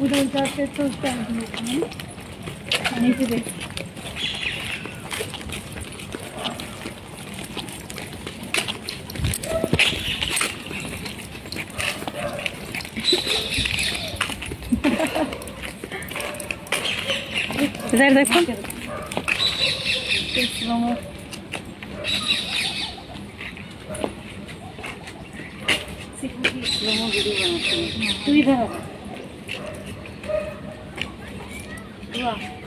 उधर जाते तो टाइम लगता है पानी से देख इधर देखो तू इधर वाह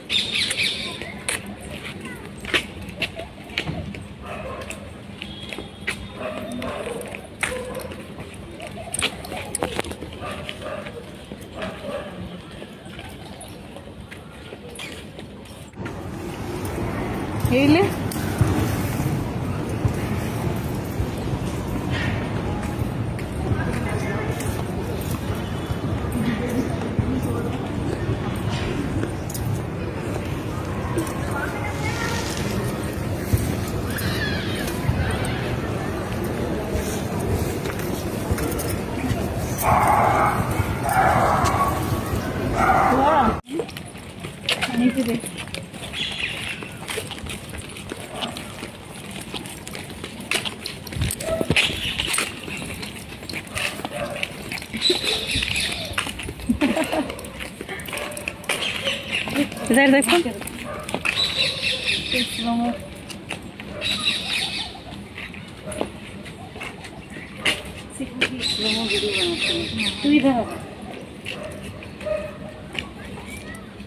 ಹೇಳಿ ಅನಿಸಿದೆ इधर देखो तू इधर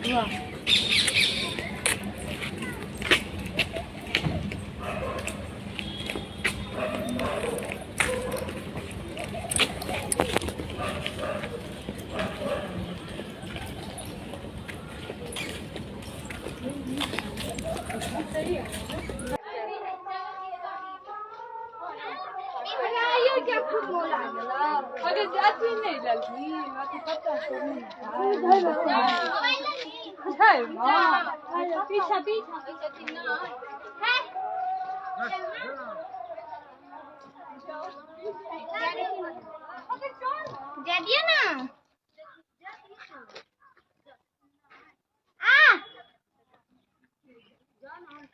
वाह अगर जाती नहीं लगी बाकी पता पीछा पीछा दे दिया ना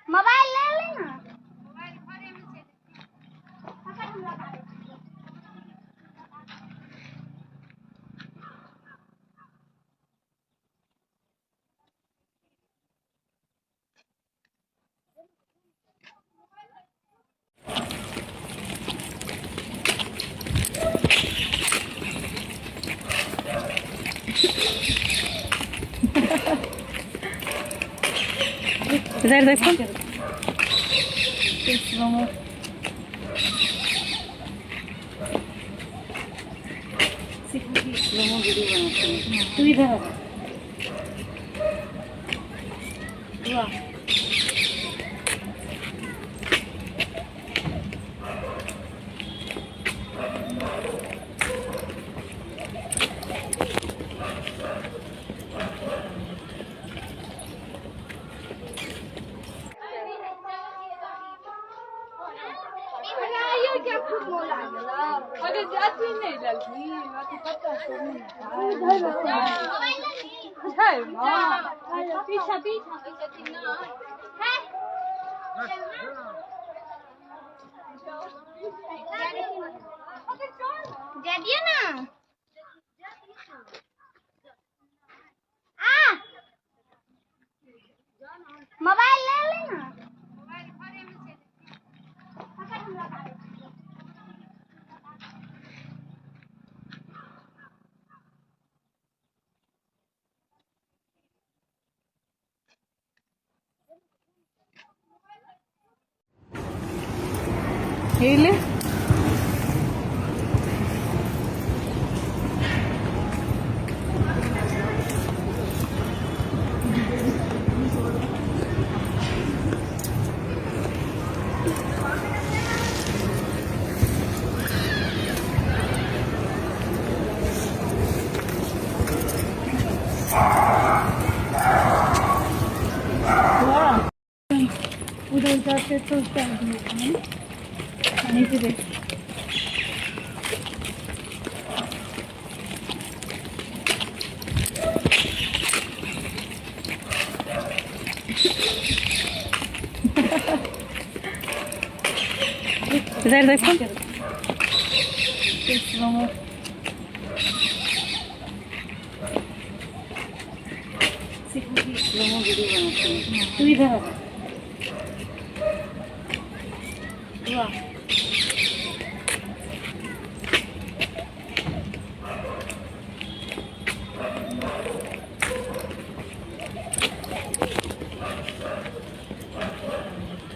मोबाइल ले लेना इधर देखो तू इधर वाह अगर जाती नहीं लगी बाकी पता पीछा पीछा दे दिया ना मोबाइल ले लेना ಹೇಳಿ उधर जाते तो टाइम लगता है पानी से देख इधर देखो तू इधर आ जा। वाह